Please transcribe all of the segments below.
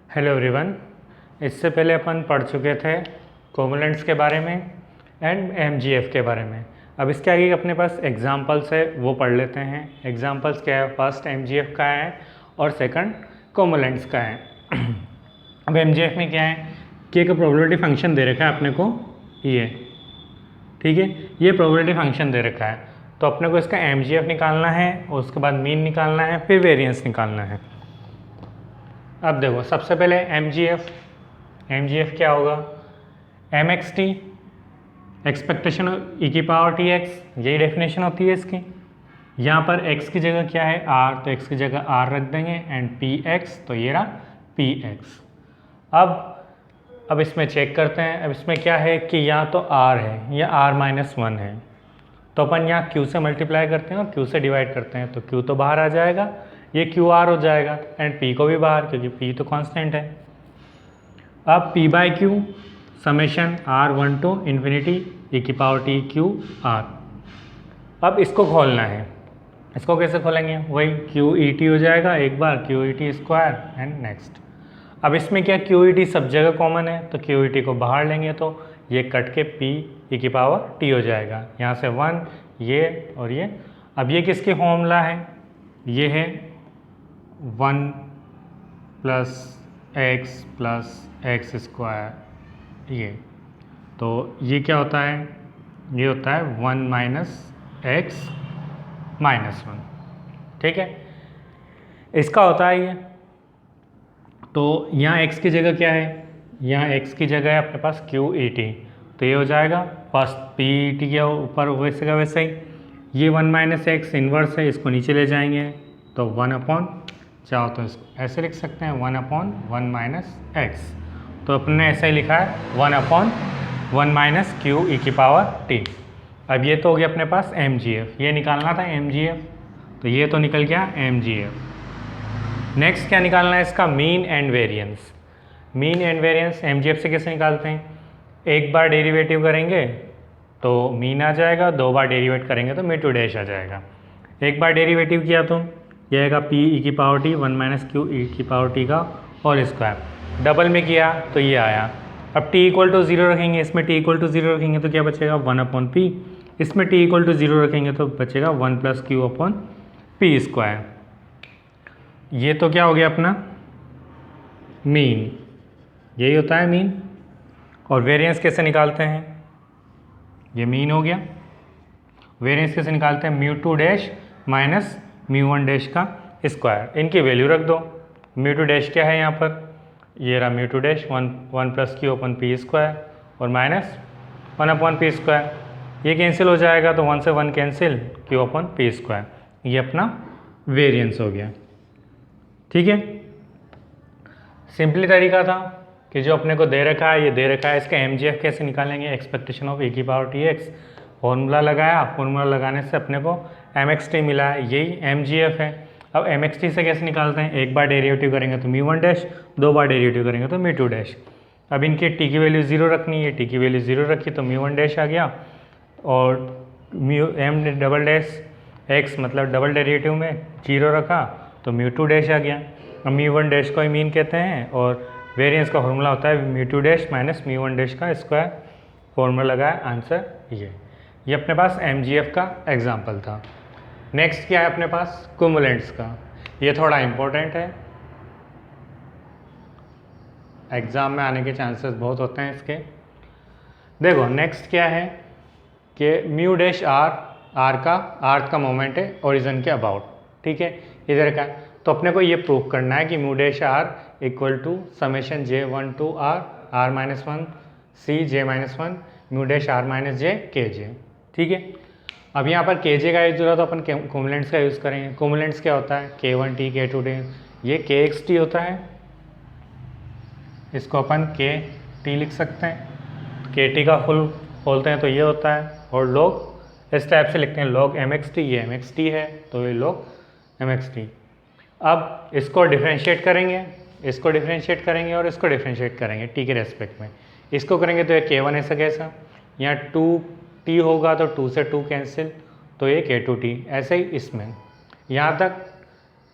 Hello everyone. इससे पहले अपन पढ़ चुके थे कोवलेंट्स के बारे में एंड एमजीएफ के बारे में। अब इसके आगे अपने पास एग्जांपल्स है, वो पढ़ लेते हैं। एग्जांपल्स क्या है? फर्स्ट एमजीएफ का है और सेकंड कोवलेंट्स का है। अब एमजीएफ में क्या है कि एक प्रोबेबिलिटी फंक्शन दे रखा है अपने को, ये ठीक है, ये प्रोबेबिलिटी फंक्शन दे रखा है। तो अपने को इसका एमजीएफ निकालना है और उसके बाद मीन निकालना है, फिर वेरिएंस निकालना है। अब देखो, सबसे पहले एमजीएफ क्या होगा? एम एक्स टी एक्सपेक्टेशन ई की पावर टी एक्स, यही डेफिनेशन होती है इसकी। यहाँ पर x की जगह क्या है? r, तो x की जगह r रख देंगे एंड पी एक्स, तो ये रहा पी एक्स। अब इसमें चेक करते हैं। अब इसमें क्या है कि या तो r है या r-1 है, तो अपन यहाँ q से मल्टीप्लाई करते हैं और q से डिवाइड करते हैं, तो q तो बाहर आ जाएगा, ये क्यू आर हो जाएगा एंड p को भी बाहर, क्योंकि p तो कांस्टेंट है। अब p by Q summation r1 to infinity e की पावर t क्यू r। अब इसको खोलना है। इसको कैसे खोलेंगे? वही क्यू ई टी हो जाएगा एक बार, q e t square and next. अब इसमें क्या, क्यू ई टी सब जगह कॉमन है, तो क्यू ई टी को बाहर लेंगे तो ये कट के p e की पावर t हो जाएगा। यहाँ से 1 ये और ये। अब ये किसकी फॉर्मूला है? ये है 1 प्लस एक्स स्क्वायर, ये तो ये क्या होता है? ये होता है 1 - x-1, ठीक है, इसका होता है ये। तो यहाँ x की जगह क्या है? यहाँ x की जगह है अपने पास क्यू ई टी, तो ये हो जाएगा फर्स्ट पी ई टी के ऊपर वैसे का वैसे ही। ये 1 - x इन्वर्स है, इसको नीचे ले जाएंगे तो 1/, चाहो तो इसको ऐसे लिख सकते हैं 1/1 - x। तो अपने ऐसा ही लिखा है 1/1 - q e की पावर t। अब ये तो हो गया अपने पास mgf, ये निकालना था mgf, तो ये तो निकल गया mgf। नेक्स्ट क्या निकालना है इसका? Mean and variance. Mean and variance mgf से कैसे निकालते हैं? एक बार डेरिवेटिव करेंगे तो मीन आ जाएगा, 2 बार डेरिवेट करेंगे तो मीन टू डैश आ जाएगा। एक बार डेरिवेटिव किया तो यह आएगा पी ई की पावर टी 1 - q e की पावर t का होल स्क्वायर। डबल में किया तो ये आया। अब t = 0 रखेंगे, इसमें t = 0 रखेंगे तो क्या बचेगा? 1/p। इसमें t = 0 रखेंगे तो बचेगा 1 + q/p स्क्वायर। ये तो क्या हो गया अपना मीन, यही होता है मीन। और वेरिएंस कैसे निकालते हैं? ये मीन हो गया। वेरिएंस कैसे निकालते हैं? μ2 डैश माइनस μ1 डैश का स्क्वायर, इनकी वैल्यू रख दो। μ2 डैश क्या है यहाँ पर? ये रहा μ2 डैश 1 + q/p स्क्वायर और माइनस 1/p स्क्वायर। ये कैंसिल हो जाएगा तो 1 से 1 कैंसिल, q/p स्क्वायर। ये अपना वेरिएंस हो गया, ठीक है। सिंपली तरीका था कि जो अपने को दे रखा है, ये दे रखा है, इसका एमजीएफ कैसे निकालेंगे? एक्सपेक्टेशन ऑफ e की पावर टी एक्स, फॉर्मूला लगाया, फॉर्मूला लगाने से अपने को mxt मिला है, यही mgf है। अब mxt से कैसे निकालते हैं? एक बार डेरिवेटिव करेंगे तो μ1 डैश, 2 बार डेरिवेटिव करेंगे तो μ2 डैश। अब इनके t की वैल्यू 0 रखनी है, t की वैल्यू 0 रखी तो μ1 डैश आ गया और m डबल डैश x मतलब डबल डेरिवेटिव में 0 रखा तो μ2 डैश आ गया। अब μ1 डैश को ही मीन कहते हैं और वेरिएंस का फॉर्मूला होता है μ2 डैश माइनस μ1 डैश का स्क्वायर। फॉर्मूला लगाया, आंसर ये अपने पास mgf का एग्जाम्पल था। नेक्स्ट क्या है अपने पास? कोवलेंट्स का। ये थोड़ा इम्पोर्टेंट है, एग्ज़ाम में आने के चांसेस बहुत होते हैं इसके। देखो नेक्स्ट क्या है कि म्यू डैश आर का अर्थ का मोमेंट है ओरिजिन के अबाउट, ठीक है, इधर का। तो अपने को ये प्रूव करना है कि mu dash R equal to summation J1 to r-1 C J-1 mu dash r-j kj, ठीक है। अब यहाँ पर kj का यूज हो रहा तो अपन कोवलेंट्स का यूज़ करेंगे। कोवलेंट्स क्या होता है? k1t k2t, ये kxt होता है, इसको अपन kt लिख सकते हैं। kt का फुल बोलते हैं तो ये होता है, और log इस टाइप से लिखते हैं log mxt, ये mxt है तो ये log mxt। अब इसको डिफ्रेंशिएट करेंगे, इसको डिफ्रेंशिएट करेंगे और इसको डिफ्रेंशिएट करेंगे t के रेस्पेक्ट में। इसको करेंगे तो ये k1 ऐसा कैसा, यहाँ 2t होगा तो 2 से 2 कैंसिल तो ये k2t, ऐसे ही इसमें यहाँ तक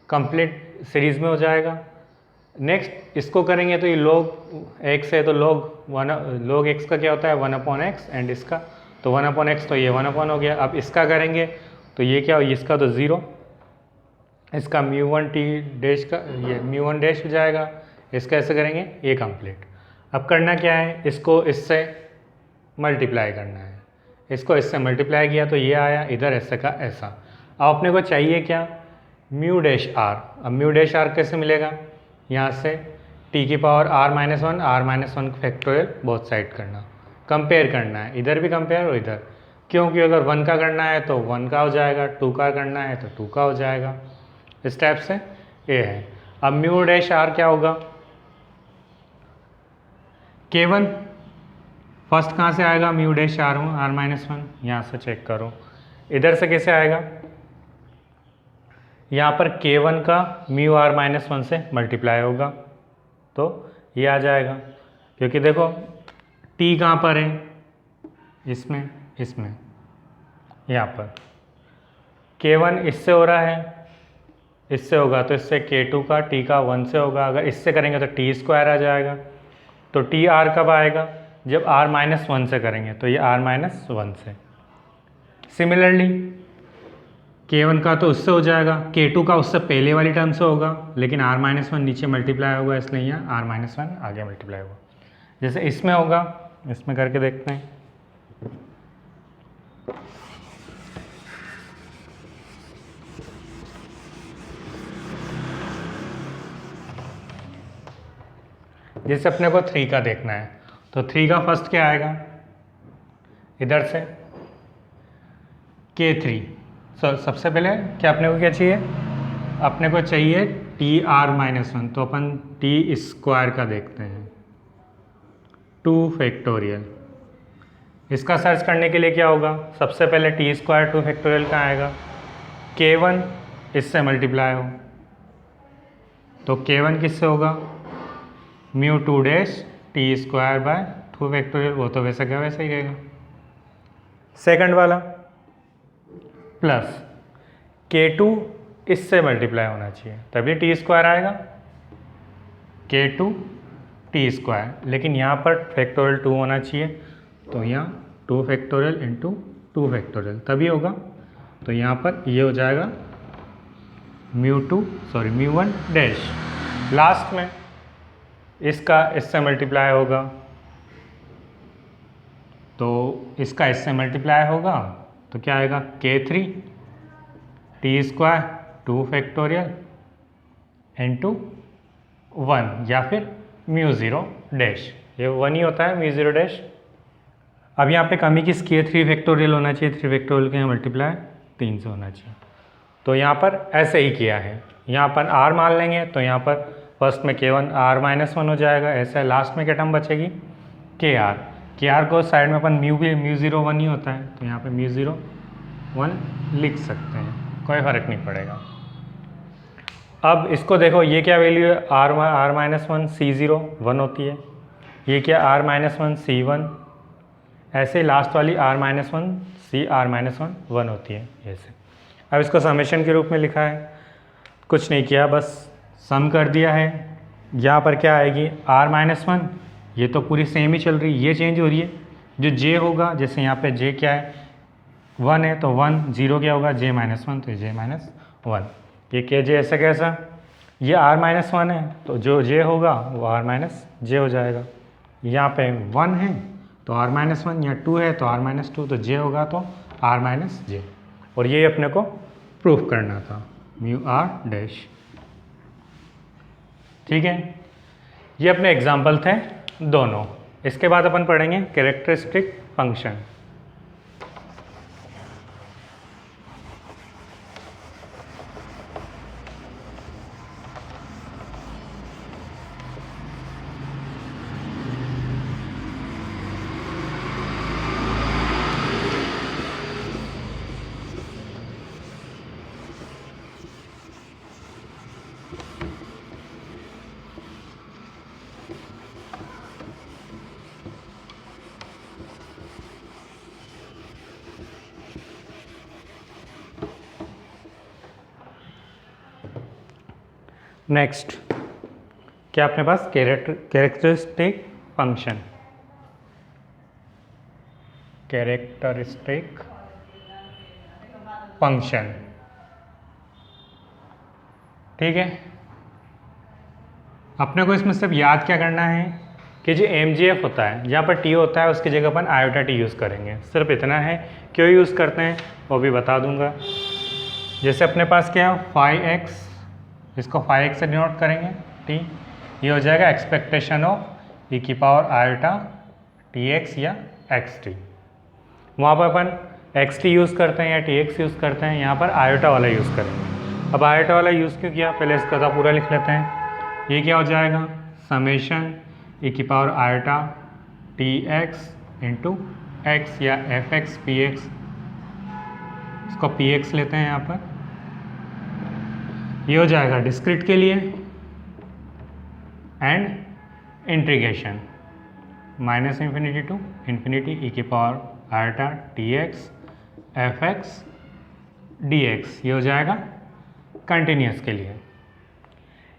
कंप्लीट सीरीज में हो जाएगा। नेक्स्ट इसको करेंगे तो ये log x है तो log x का क्या होता है 1/x एंड इसका तो 1/x तो ये 1 हो गया। अब इसका करेंगे तो ये क्या हो, इसका तो 0, इसका μ1 t डैश का ये μ1 डैश हो जाएगा। इसका ऐसे करेंगे ये कंप्लीट। अब करना क्या है, इसको इससे मल्टीप्लाई करना है। इसको इससे मल्टीप्लाई किया तो ये आया, इधर ऐसे का ऐसा। अब अपने को चाहिए क्या, म्यू डैश आर। अब म्यू डैश आर कैसे मिलेगा, यहाँ से t की power r-1 factorial both side करना, कंपेयर करना है, इधर भी कंपेयर और इधर, क्योंकि अगर 1 का करना है तो 1 का हो जाएगा, 2 का करना है तो 2 का हो जाएगा। इस टाइप से ये है। अब म्यू डैश आर क्या होगा, K1 फर्स्ट कहाँ से आएगा, म्यू डैश आर r-1, यहाँ से चेक करो इधर से कैसे आएगा, यहाँ पर K1 का म्यू r-1 से मल्टीप्लाई होगा तो ये आ जाएगा। क्योंकि देखो t कहाँ पर है, इसमें यहाँ पर K1 इससे हो रहा है, इससे होगा तो इससे K2 का t का 1 से होगा। अगर इससे करेंगे तो t² आ जाएगा। तो टी आर कब आएगा, जब r-1 से करेंगे तो ये r-1 से। सिमिलरली K1 का तो उससे हो जाएगा, K2 का उससे पहले वाली टर्म से होगा, लेकिन r-1 नीचे मल्टीप्लाई होगा इसलिए यहाँ r-1 आगे मल्टीप्लाई होगा। जैसे इसमें होगा, इसमें करके देखते हैं। जैसे अपने को 3 का देखना है तो 3 का फर्स्ट क्या आएगा, इधर से K3। सबसे पहले क्या अपने को क्या चाहिए, अपने को चाहिए TR-1, तो अपन t² का देखते हैं 2 फैक्टोरियल। इसका सर्च करने के लिए क्या होगा, सबसे पहले t² 2 फैक्टोरियल का आएगा, K1 इससे मल्टीप्लाई हो तो K1 किससे होगा, mu 2 dash t² bye 2 factorial, वो तो वैसा क्या वैसा ही रहेगा। सेकंड वाला प्लस K2 इससे मल्टीप्लाई होना चाहिए तभी t² आएगा, K2 t², लेकिन यहाँ पर फैक्टोरियल 2 होना चाहिए तो यहाँ 2 फैक्टोरियल इंटू 2 फैक्टोरियल तभी होगा। तो यहाँ पर ये हो जाएगा म्यू 1 डैश। लास्ट में इसका इससे मल्टीप्लाई होगा तो इसका इससे मल्टीप्लाई होगा तो क्या आएगा, K3 t² 2 फैक्टोरियल इंटू 1 या फिर म्यू 0 डैश, ये 1 ही होता है म्यू 0 डैश। अब यहाँ पे कमी किस की है, 3 फैक्टोरियल होना चाहिए, 3 फैक्टोरियल के यहाँ मल्टीप्लाई 3 से होना चाहिए। तो यहाँ पर ऐसे ही किया है, यहाँ पर r मान लेंगे तो यहाँ पर फर्स्ट में K1 r-1 हो जाएगा, ऐसे लास्ट में क्या टर्म बचेगी KR को साइड में अपन म्यू 0 1 ही होता है तो यहाँ पे म्यू 0 1 लिख सकते हैं, कोई फ़र्क नहीं पड़ेगा। अब इसको देखो, ये क्या वैल्यू है, r-1 C0 1 होती है, ये क्या r-1 C1, ऐसे लास्ट वाली r-1 C r-1 1 होती है ऐसे। अब इसको समेशन के रूप में लिखा है, कुछ नहीं किया बस सम कर दिया है। यहाँ पर क्या आएगी r-1, ये तो पूरी सेम ही चल रही है, ये चेंज हो रही है। जो j होगा, जैसे यहाँ पे j क्या है 1 है तो 1, 0 क्या होगा j-1 तो j-1। ये क्या j ऐसा कैसा, ये r-1 है तो जो j होगा वो r-j हो जाएगा। यहाँ पे 1 है तो r-1, या 2 है तो r-2, तो j होगा तो r-j। और ये अपने को प्रूफ करना था म्यू r डैश। ठीक है, ये अपने एग्जाम्पल थे दोनों। इसके बाद अपन पढ़ेंगे कैरेक्टरिस्टिक फंक्शन। नेक्स्ट क्या अपने पास कैरेक्टरिस्टिक फंक्शन, कैरेक्टरिस्टिक फंक्शन, ठीक है। अपने को इसमें सिर्फ याद क्या करना है कि जो MGF होता है, जहाँ पर T होता है उसकी जगह अपन आयोटा T यूज़ करेंगे, सिर्फ इतना है। क्यों यूज़ करते हैं वो भी बता दूंगा। जैसे अपने पास क्या है फाई एक्स, इसको फाई एक्स से डिनोट करेंगे T, ये हो जाएगा एक्सपेक्टेशन ऑफ ई की पावर आयोटा TX या XT। वहाँ पर अपन XT यूज़ करते हैं या TX यूज़ करते हैं, यहाँ पर आयोटा वाला यूज़ करेंगे। अब आयोटा वाला यूज़ क्यों किया, पहले इसका तो पूरा लिख लेते हैं। ये क्या हो जाएगा समेशन ई की power iota TX into x या FX PX, इसको PX लेते हैं यहाँ पर। ये हो जाएगा डिस्क्रीट के लिए and integration minus infinity to infinity e की power iota TX FX DX, ये हो जाएगा कंटिन्यूस के लिए।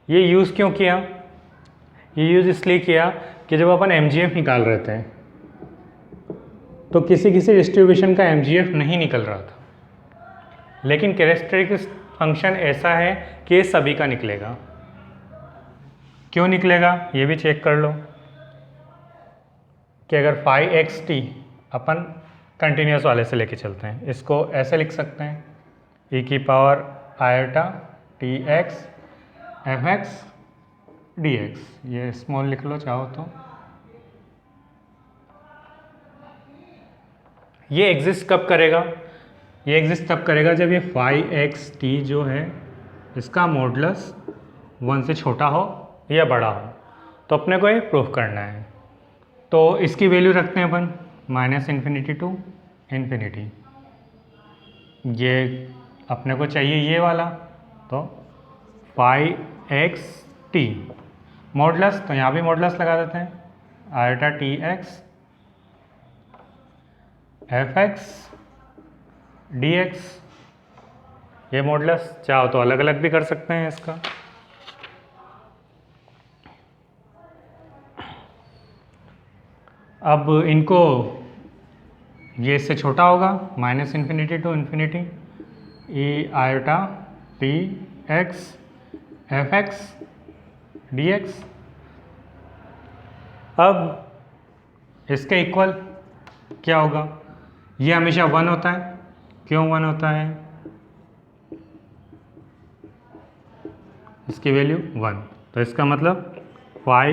ये यूज़ क्यों किया, ये यूज़ इसलिए किया कि जब अपन MGF निकाल रहे थे तो किसी डिस्ट्रीब्यूशन का MGF नहीं निकल रहा था, लेकिन कैरेक्टरिस्टिक फंक्शन ऐसा है कि सभी का निकलेगा। क्यों निकलेगा ये भी चेक कर लो कि अगर फाई एक्स टी अपन कंटिन्यूस वाले से लेके चलते हैं, इसको ऐसे लिख सकते हैं ई की power iota TX FX DX, ये स्मॉल लिख लो चाहो तो। ये एग्जिस्ट कब करेगा, ये एग्जिस्ट तब करेगा जब ये फाई एक्स टी जो है इसका मॉडुलस 1 से छोटा हो या बड़ा हो, तो अपने को ये प्रूफ करना है। तो इसकी वैल्यू रखते हैं अपन माइनस इन्फिनिटी टू इन्फिनिटी, ये अपने को चाहिए ये वाला, तो फाई एक्स टी मॉडुलस, तो यहाँ भी मॉडुलस लगा देते हैं आयोटा TX FX DX, ये मॉडुलस चाहो तो अलग अलग भी कर सकते हैं इसका। अब इनको ये इससे छोटा होगा minus infinity to infinity E iota TX FX DX। अब इसके इक्वल क्या होगा, ये हमेशा 1 होता है। क्यों 1 होता है, इसकी वैल्यू 1, तो इसका मतलब फाई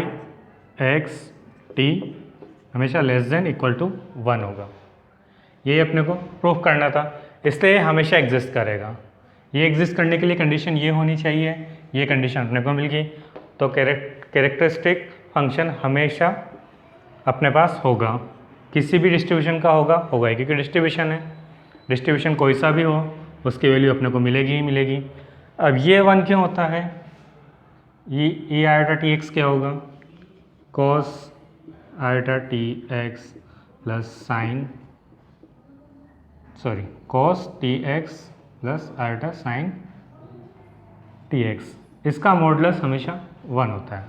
एक्स टी हमेशा लेस देन इक्वल टू 1 होगा। ये अपने को प्रूफ करना था, इसलिए हमेशा एग्जिस्ट करेगा। ये एग्जिस्ट करने के लिए कंडीशन ये होनी चाहिए, ये कंडीशन अपने को मिल गई, तो कैरेक्टरिस्टिक फंक्शन हमेशा अपने पास होगा, किसी भी डिस्ट्रीब्यूशन का होगा ही, क्योंकि डिस्ट्रीब्यूशन है, डिस्ट्रीब्यूशन कोई सा भी हो उसकी वैल्यू अपने को मिलेगी ही मिलेगी। अब ये 1 क्यों होता है, ये ई आयोटा TX क्या होगा cos iota TX plus sine cos TX plus iota sine TX, इसका मॉडुलस हमेशा 1 होता है,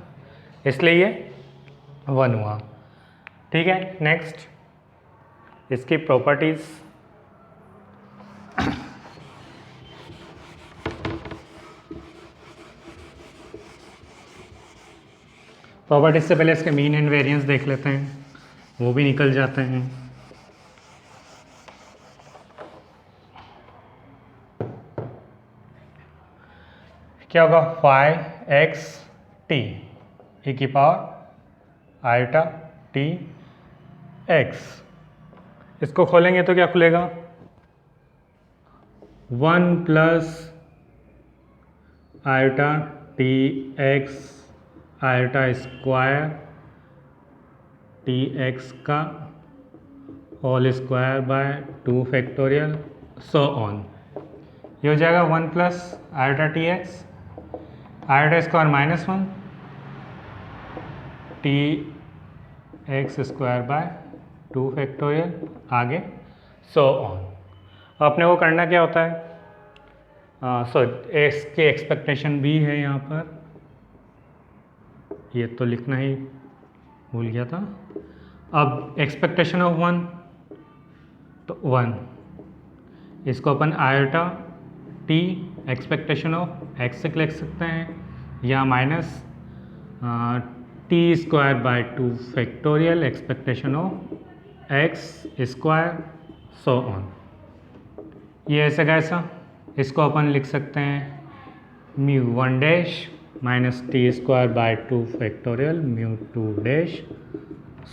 इसलिए ये 1 हुआ। ठीक है, नेक्स्ट इसकी प्रॉपर्टीज़। प्रॉपर्टीज से पहले इसके मीन एंड वेरिएंस देख लेते हैं, वो भी निकल जाते हैं। क्या होगा फाई एक्स टी ई की पावर आयोटा TX, इसको खोलेंगे तो क्या खुलेगा 1 plus iota TX iota square TX का whole square by 2 factorial so on. ये हो जाएगा 1 plus iota TX iota square minus 1 TX square by 2 factorial आगे सो ऑन। अपने को करना क्या होता है, एक्स की एक्सपेक्टेशन भी है यहाँ पर, ये तो लिखना ही भूल गया था। अब एक्सपेक्टेशन ऑफ 1, तो 1, इसको अपन iota t expectation of x से लिख सकते हैं, या minus t square by 2 factorial expectation of x square so on. ये ऐसा कैसा, इसको अपन लिख सकते हैं mu 1 dash minus t square by 2 factorial mu 2 dash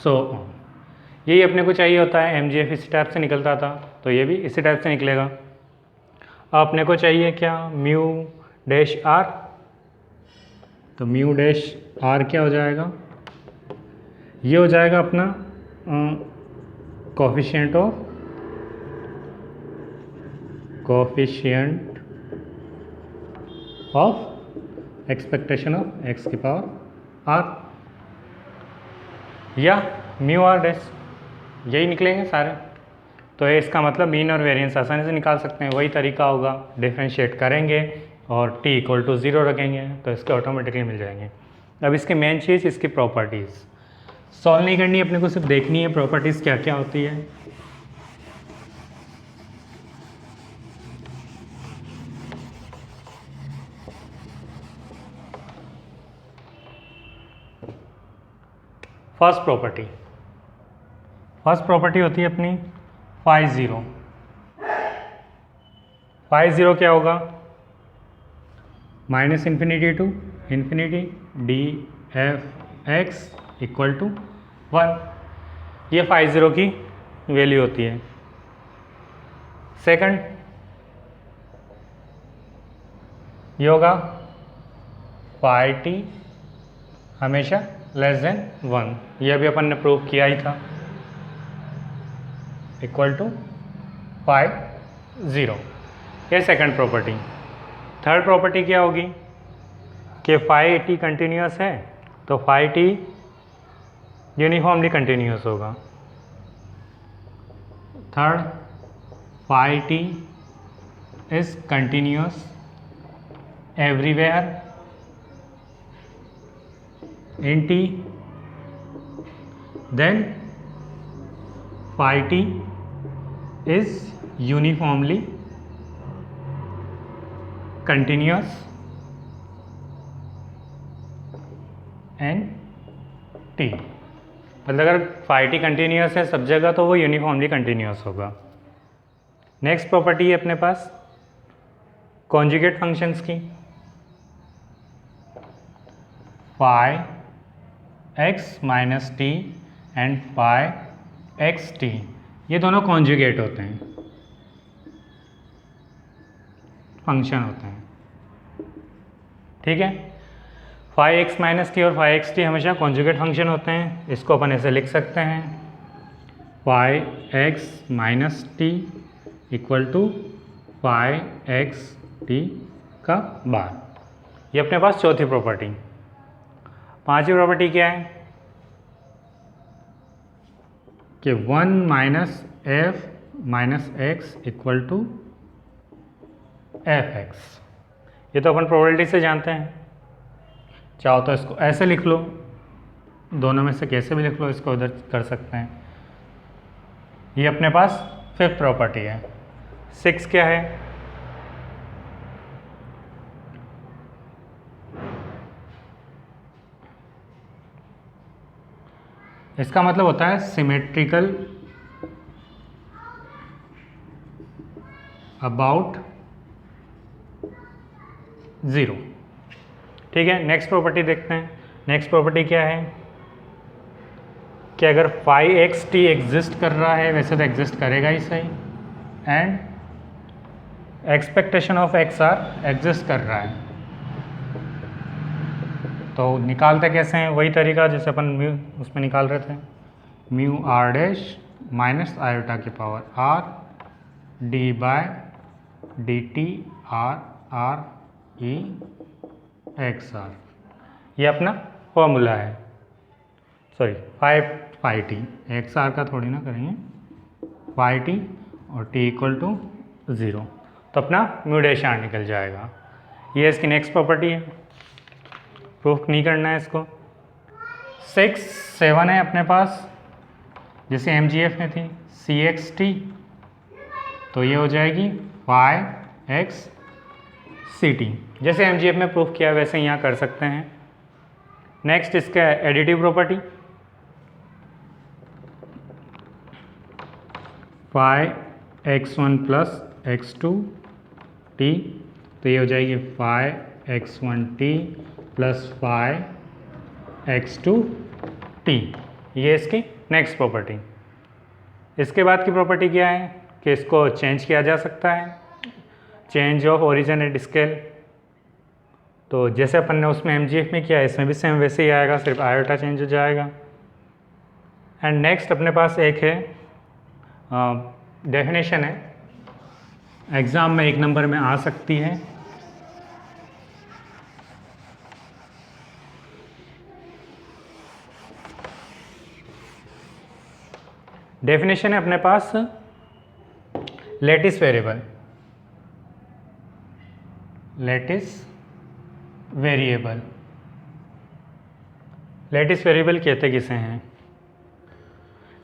so on. यही अपने को चाहिए होता है, MGF इसी टाइप से निकलता था, तो ये भी इसी टाइप से निकलेगा। अब अपने को चाहिए क्या, म्यू डैश आर, तो म्यू डैश आर क्या हो जाएगा, ये हो जाएगा अपना coefficient of expectation of x की पावर आर, या म्यू आर डैश, यही निकलेंगे सारे। तो ये इसका मतलब मीन और वेरिएंस आसानी से निकाल सकते हैं, वही तरीका होगा, डिफ्रेंशिएट करेंगे और t इक्वल टू 0 रखेंगे तो इसके ऑटोमेटिकली मिल जाएंगे। अब इसकी मेन चीज़ इसकी प्रॉपर्टीज़ सॉल्व नहीं करनी है, अपने को सिर्फ देखनी है प्रॉपर्टीज़ क्या क्या होती है। फर्स्ट प्रॉपर्टी होती है अपनी फाई ज़ीरो। फाई ज़ीरो क्या होगा, minus infinity to infinity D F X equal to 1, ये फाई ज़ीरो की वैल्यू होती है। सेकंड ये होगा फाई टी हमेशा लेस देन 1, ये अभी अपन ने प्रूव किया ही था, इक्वल टू फाई ज़ीरो, ये सेकंड प्रॉपर्टी। थर्ड प्रॉपर्टी क्या होगी कि फाई टी कंटिन्यूस है तो फाई टी यूनिफॉर्मली कंटिन्यूस होगा। Third, phi T is continuous everywhere in t, then phi t is uniformly continuous and t, मतलब अगर phi t continuous है सब जगह तो वो यूनिफॉर्मली कंटिन्यूस होगा। नेक्स्ट प्रॉपर्टी है अपने पास कॉन्जुगेट फंक्शंस की, phi X minus T and phi X T, ये दोनों कॉन्जुगेट होते हैं, फंक्शन होते हैं, ठीक है। फाई एक्स माइनस टी और फाई एक्स टी हमेशा कॉन्जुगेट फंक्शन होते हैं, इसको अपन ऐसे लिख सकते हैं phi X minus T equal to phi X T का बार। ये अपने पास चौथी प्रॉपर्टी। पांचवी प्रॉपर्टी क्या है कि 1 minus F minus X equal to F X, ये तो अपन प्रोबेबिलिटी से जानते हैं, चाहो तो इसको ऐसे लिख लो, दोनों में से कैसे भी लिख लो, इसको उधर कर सकते हैं। ये अपने पास फिफ्थ प्रॉपर्टी है। 6 क्या है, इसका मतलब होता है सिमेट्रिकल अबाउट 0, ठीक है। नेक्स्ट प्रॉपर्टी देखते हैं। नेक्स्ट प्रॉपर्टी क्या है कि अगर फाई एक्स टी एग्जिस्ट कर रहा है, वैसे तो एग्जिस्ट करेगा ही सही, and expectation of X R exist कर रहा है, तो निकालते कैसे हैं, वही तरीका जैसे अपन म्यू उसमें निकाल रहे थे, mu r dash minus iota की power r d by d t r r e x r, ये अपना फॉर्मूला है। Sorry phi t, x r का थोड़ी ना करेंगे, फाई टी और टी इक्वल टू 0, तो अपना म्यू डैश आर निकल जाएगा। ये इसकी नेक्स्ट प्रॉपर्टी है, प्रूफ नहीं करना है इसको, 6 7 है अपने पास, जैसे MGF में थी CXT, तो ये हो जाएगी 5XCT। जैसे MGF में प्रूफ किया वैसे यहाँ कर सकते हैं। नेक्स्ट इसका additive property 5x1 plus x2t, तो ये हो जाएगी 5x1t प्लस 5x2t। ये इसकी नेक्स्ट प्रॉपर्टी। इसके बाद की प्रॉपर्टी क्या है कि इसको चेंज किया जा सकता है, change of origin at scale. तो जैसे अपन ने उसमें MGF में किया, इसमें भी सेम वैसे ही आएगा, सिर्फ आयोटा चेंज हो जाएगा। एंड नेक्स्ट अपने पास एक है डेफिनेशन है, एग्ज़ाम में 1 नंबर में आ सकती है। डेफिनेशन है अपने पास lattice variable, lattice variable. Lattice variable कहते किसे हैं?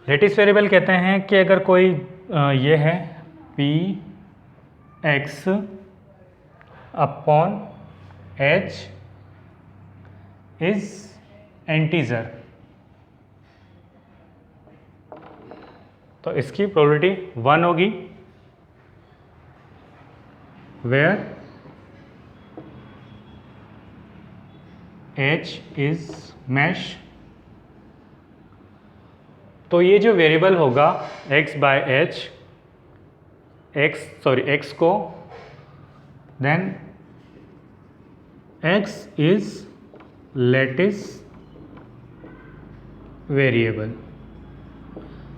लैटिस वेरिएबल कहते हैं कि अगर कोई ये है Px upon H is integer, तो इसकी प्रोबेबिलिटी 1 होगी, वेयर H इज मैश। तो ये जो वेरिएबल होगा x बाय h, x को, then x is lattice variable.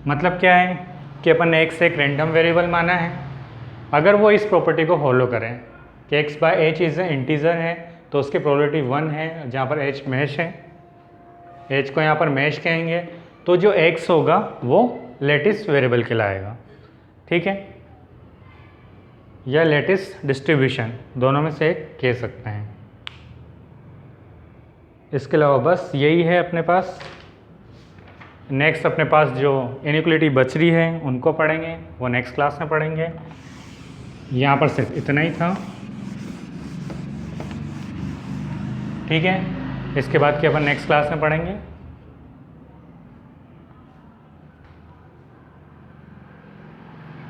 मतलब क्या है कि अपन ने x एक रैंडम वेरिएबल माना है, अगर वो इस प्रॉपर्टी को फॉलो करें कि x बाय h इज इंटीजर है, तो उसकी प्रोबेबिलिटी 1 है, जहाँ पर h मैश है, h को यहाँ पर मैश कहेंगे, तो जो x होगा वो लैटिस वेरिएबल कहलाएगा। ठीक है, या लैटिस डिस्ट्रीब्यूशन, दोनों में से एक कह सकते हैं। इसके अलावा बस यही है अपने पास। नेक्स्ट अपने पास जो इनइक्वालिटी बच रही है उनको पढ़ेंगे, वो नेक्स्ट क्लास में पढ़ेंगे। यहाँ पर सिर्फ इतना ही था। ठीक है, इसके बाद के अपन नेक्स्ट क्लास में पढ़ेंगे।